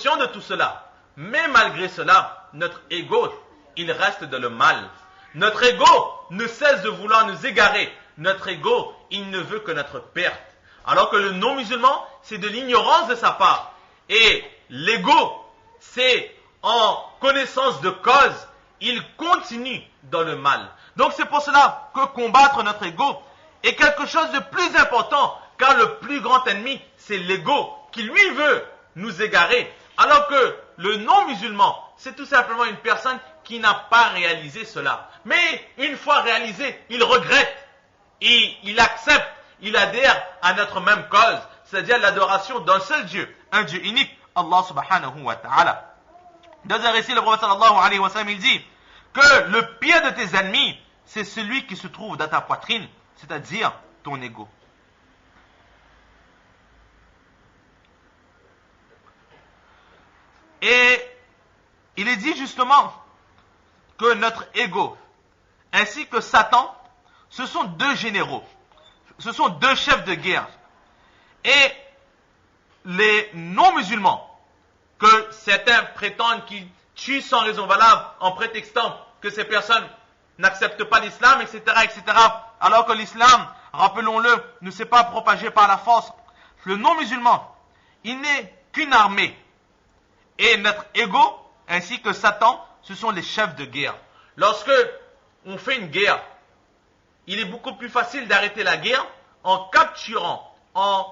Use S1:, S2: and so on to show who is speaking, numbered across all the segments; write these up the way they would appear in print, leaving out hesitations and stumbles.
S1: conscient de tout cela. Mais malgré cela, notre ego, il reste dans le mal. Notre ego ne cesse de vouloir nous égarer. Notre ego, il ne veut que notre perte. Alors que le non-musulman, c'est de l'ignorance de sa part. Et l'ego, c'est en connaissance de cause, il continue dans le mal. Donc c'est pour cela que combattre notre ego est quelque chose de plus important, car le plus grand ennemi, c'est l'ego, qui lui veut nous égarer. Alors que le non-musulman, c'est tout simplement une personne qui n'a pas réalisé cela. Mais une fois réalisé, il regrette, il accepte, il adhère à notre même cause, c'est-à-dire l'adoration d'un seul Dieu, un Dieu unique, Allah subhanahu wa ta'ala. Dans un récit, le prophète sallallahu alayhi wa sallam, il dit que le pire de tes ennemis, c'est celui qui se trouve dans ta poitrine, c'est-à-dire ton ego. Et il est dit justement que notre ego, ainsi que Satan, ce sont deux généraux, ce sont deux chefs de guerre. Et les non-musulmans, que certains prétendent qu'ils tuent sans raison valable en prétextant que ces personnes n'acceptent pas l'islam, etc., etc., alors que l'islam, rappelons-le, ne s'est pas propagé par la force. Le non-musulman, il n'est qu'une armée. Et notre ego, ainsi que Satan, ce sont les chefs de guerre. Lorsque on fait une guerre, il est beaucoup plus facile d'arrêter la guerre en capturant, en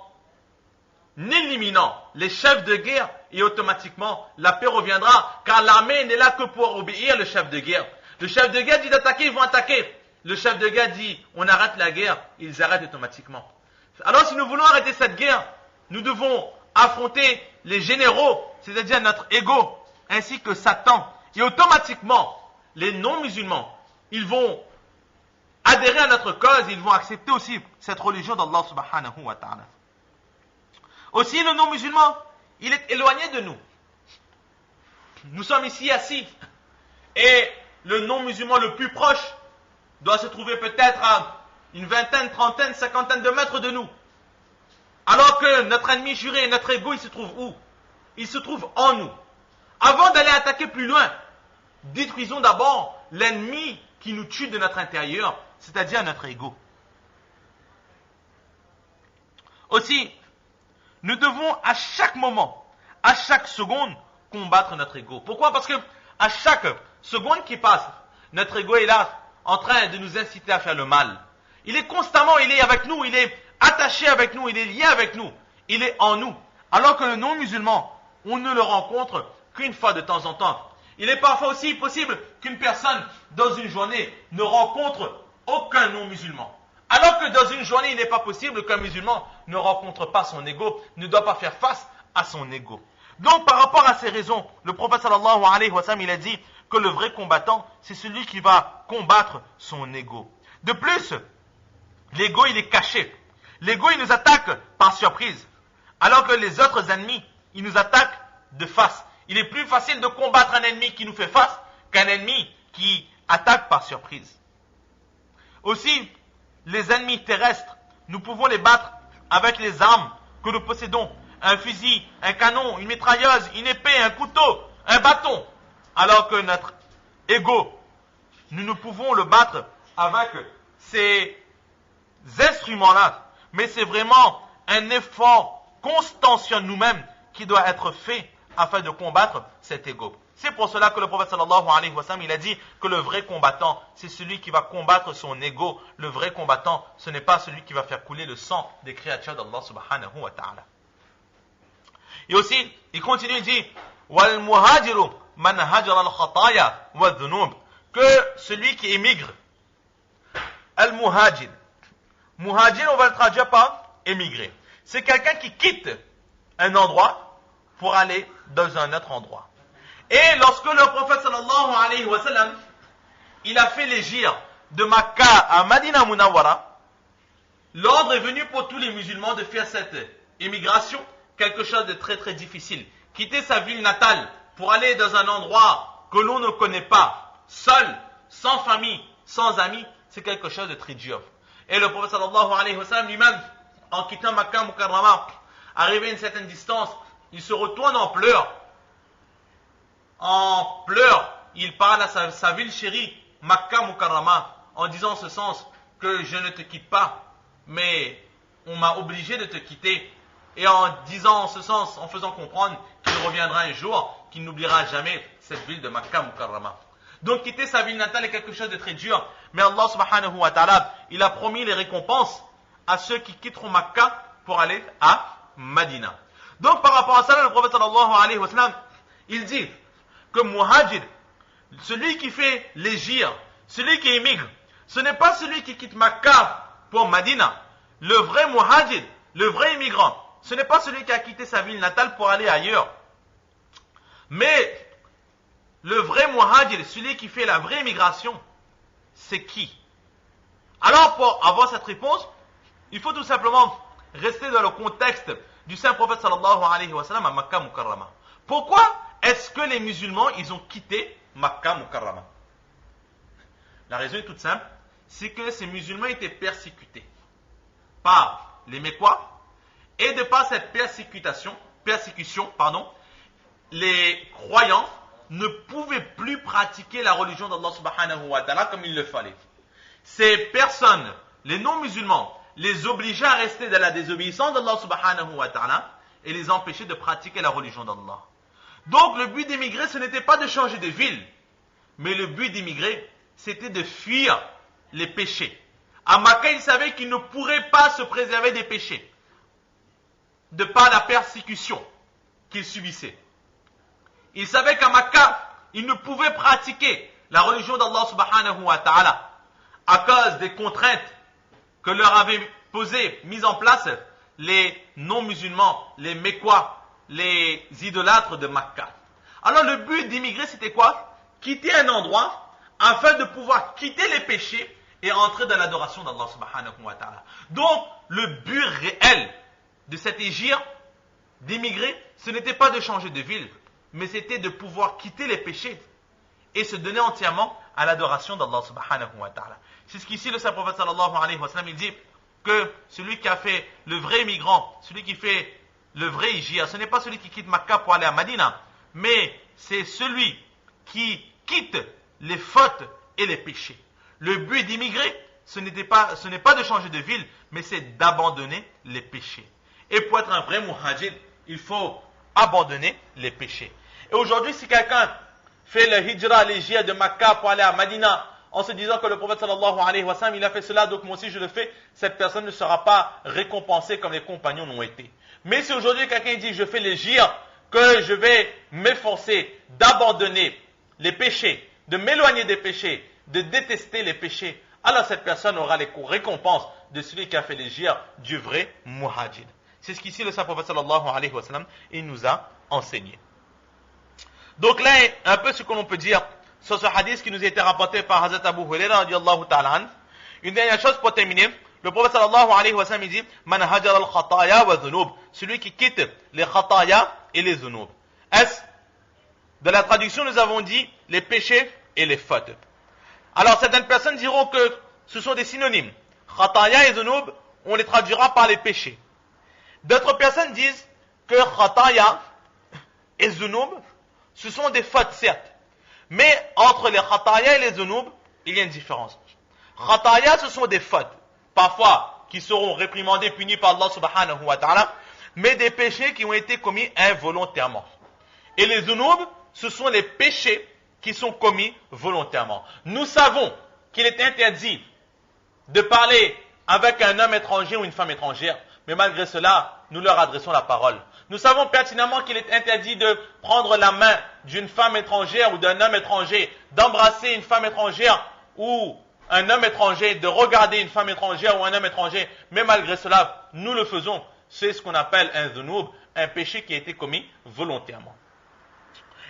S1: éliminant les chefs de guerre, et automatiquement la paix reviendra, car l'armée n'est là que pour obéir le chef de guerre. Le chef de guerre dit d'attaquer, ils vont attaquer. Le chef de guerre dit on arrête la guerre, ils arrêtent automatiquement. Alors si nous voulons arrêter cette guerre, nous devons affronter les généraux, c'est-à-dire notre ego, ainsi que Satan. Et automatiquement, les non-musulmans, ils vont adhérer à notre cause, ils vont accepter aussi cette religion d'Allah subhanahu wa ta'ala. Aussi, le non-musulman, il est éloigné de nous. Nous sommes ici assis. Et le non-musulman le plus proche doit se trouver peut-être à une vingtaine, trentaine, cinquantaine de mètres de nous. Alors que notre ennemi juré, notre ego, il se trouve où? Il se trouve en nous. Avant d'aller attaquer plus loin, détruisons d'abord l'ennemi qui nous tue de notre intérieur, c'est-à-dire notre ego. Aussi, nous devons à chaque moment, à chaque seconde, combattre notre ego. Pourquoi? Parce que à chaque seconde qui passe, notre ego est là, en train de nous inciter à faire le mal. Il est constamment, il est avec nous, il est attaché avec nous, il est lié avec nous, il est en nous. Alors que le non-musulman, on ne le rencontre qu'une fois de temps en temps. Il est parfois aussi possible qu'une personne, dans une journée, ne rencontre aucun non-musulman. Alors que dans une journée, il n'est pas possible qu'un musulman ne rencontre pas son ego, ne doit pas faire face à son ego. Donc, par rapport à ces raisons, le prophète sallallahu alayhi wa sallam, il a dit que le vrai combattant, c'est celui qui va combattre son ego. De plus, l'ego, il est caché. L'ego, il nous attaque par surprise. Alors que les autres ennemis, ils nous attaquent de face. Il est plus facile de combattre un ennemi qui nous fait face qu'un ennemi qui attaque par surprise. Aussi, les ennemis terrestres, nous pouvons les battre avec les armes que nous possédons. Un fusil, un canon, une mitrailleuse, une épée, un couteau, un bâton. Alors que notre ego, nous ne pouvons le battre avec ces instruments-là. Mais c'est vraiment un effort constant sur nous-mêmes qui doit être fait afin de combattre cet ego. C'est pour cela que le prophète sallallahu alayhi wa sallam, il a dit que le vrai combattant, c'est celui qui va combattre son ego. Le vrai combattant, ce n'est pas celui qui va faire couler le sang des créatures d'Allah subhanahu wa ta'ala. Et aussi, il continue, il dit wal muhajiru man hajara al khataya wa dhunub, que celui qui émigre, al muhajir. Muhajir, on va le traduire par émigrer. C'est quelqu'un qui quitte un endroit pour aller dans un autre endroit. Et lorsque le prophète sallallahu alayhi wa sallam, il a fait l'hégire de Makkah à Madina Munawwara, l'ordre est venu pour tous les musulmans de faire cette émigration, quelque chose de très très difficile. Quitter sa ville natale pour aller dans un endroit que l'on ne connaît pas, seul, sans famille, sans amis, c'est quelque chose de très dur. Et le prophète sallallahu alayhi wa sallam lui-même, en quittant Makkah Mukarrama, arrivé à une certaine distance, il se retourne en pleurs en pleurs, il parle à sa ville chérie, Makkah Mukarrama, en disant en ce sens que je ne te quitte pas, mais on m'a obligé de te quitter, et en disant en ce sens, en faisant comprendre qu'il reviendra un jour, qu'il n'oubliera jamais cette ville de Makkah Mukarrama. Donc quitter sa ville natale est quelque chose de très dur, mais Allah subhanahu wa ta'ala, il a promis les récompenses à ceux qui quitteront Makkah pour aller à Madina. Donc par rapport à ça, le prophète sallallahu alayhi wa sallam, il dit que muhajir, celui qui fait l'hégire, celui qui émigre, ce n'est pas celui qui quitte Makkah pour Madina. Le vrai muhajir, le vrai immigrant, ce n'est pas celui qui a quitté sa ville natale pour aller ailleurs. Mais le vrai muhajir, celui qui fait la vraie immigration, c'est qui? Alors pour avoir cette réponse, il faut tout simplement rester dans le contexte du saint prophète sallallahu alayhi wa sallam à Makkah Mukarrama. Pourquoi est-ce que les musulmans, ils ont quitté Makkah Mukarrama? La raison est toute simple, c'est que ces musulmans étaient persécutés par les Mécois, et de par cette persécution, les croyants ne pouvaient plus pratiquer la religion d'Allah subhanahu wa ta'ala comme il le fallait. Ces personnes, les non-musulmans, les obligeaient à rester dans la désobéissance d'Allah subhanahu wa ta'ala et les empêchaient de pratiquer la religion d'Allah. Donc le but d'émigrer, ce n'était pas de changer de ville, mais le but d'émigrer, c'était de fuir les péchés. À Makkah, ils savaient qu'ils ne pourraient pas se préserver des péchés, de par la persécution qu'ils subissaient. Ils savaient qu'à Makkah, ils ne pouvaient pratiquer la religion d'Allah subhanahu wa ta'ala à cause des contraintes que leur avaient mises en place les non-musulmans, les Mécois, les idolâtres de Makkah. Alors le but d'immigrer, c'était quoi? Quitter un endroit afin de pouvoir quitter les péchés et entrer dans l'adoration d'Allah subhanahu wa ta'ala. Donc le but réel de cet hégire, d'immigrer, ce n'était pas de changer de ville, mais c'était de pouvoir quitter les péchés et se donner entièrement à l'adoration d'Allah subhanahu wa ta'ala. C'est ce qu'ici le saint prophète sallallahu alayhi wa sallam, il dit que celui qui a fait le vrai migrant, celui qui fait le vrai hijir, ce n'est pas celui qui quitte Makkah pour aller à Madina, mais c'est celui qui quitte les fautes et les péchés. Le but d'immigrer, ce n'est pas de changer de ville, mais c'est d'abandonner les péchés. Et pour être un vrai muhajir, il faut abandonner les péchés. Et aujourd'hui, si quelqu'un fait le hijra, l'hijra de Makkah pour aller à Madina, en se disant que le prophète sallallahu alayhi wa sallam, il a fait cela, donc moi aussi je le fais, cette personne ne sera pas récompensée comme les compagnons l'ont été. Mais si aujourd'hui quelqu'un dit, je fais l'hijra, que je vais m'efforcer d'abandonner les péchés, de m'éloigner des péchés, de détester les péchés, alors cette personne aura les récompenses de celui qui a fait l'hijra, du vrai muhajir. C'est ce qu'ici le saint prophète sallallahu alayhi wa sallam, il nous a enseigné. Donc là, un peu ce que l'on peut dire sur ce hadith qui nous a été rapporté par Hazrat Abu Hurairah radiallahu ta'ala anhu. Une dernière chose pour terminer, le prophète sallallahu alayhi wa sallam, il dit Man hajar al-khataya wa dhunub, celui qui quitte les khataya et les dhunub. De la traduction, nous avons dit les péchés et les fautes. Alors certaines personnes diront que ce sont des synonymes. Khataya et dhunub, on les traduira par les péchés. D'autres personnes disent que khataya et dhunub, ce sont des fautes, certes. Mais entre les khataya et les dhunub, il y a une différence. Khataya, ce sont des fautes, parfois qui seront réprimandées, punies par Allah subhanahu wa ta'ala, mais des péchés qui ont été commis involontairement. Et les dhunub, ce sont les péchés qui sont commis volontairement. Nous savons qu'il est interdit de parler avec un homme étranger ou une femme étrangère, mais malgré cela, nous leur adressons la parole. Nous savons pertinemment qu'il est interdit de prendre la main d'une femme étrangère ou d'un homme étranger, d'embrasser une femme étrangère ou un homme étranger, de regarder une femme étrangère ou un homme étranger, mais malgré cela, nous le faisons. C'est ce qu'on appelle un dhunub, un péché qui a été commis volontairement.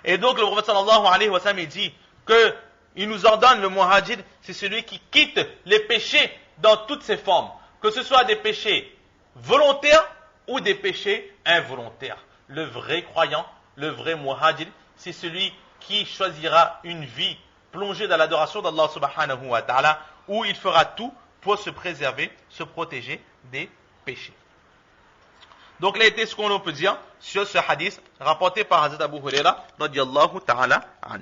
S1: Et donc le prophète sallallahu alayhi wa sallam dit qu'il nous ordonne, le muhajir, c'est celui qui quitte les péchés dans toutes ses formes, que ce soit des péchés volontaires ou des péchés involontaires. Le vrai croyant, le vrai muhajir, c'est celui qui choisira une vie plongée dans l'adoration d'Allah subhanahu wa ta'ala, où il fera tout pour se préserver, se protéger des péchés. Donc, là était ce qu'on peut dire sur ce hadith rapporté par Hazrat Abu Huraira, radiyallahu ta'ala an.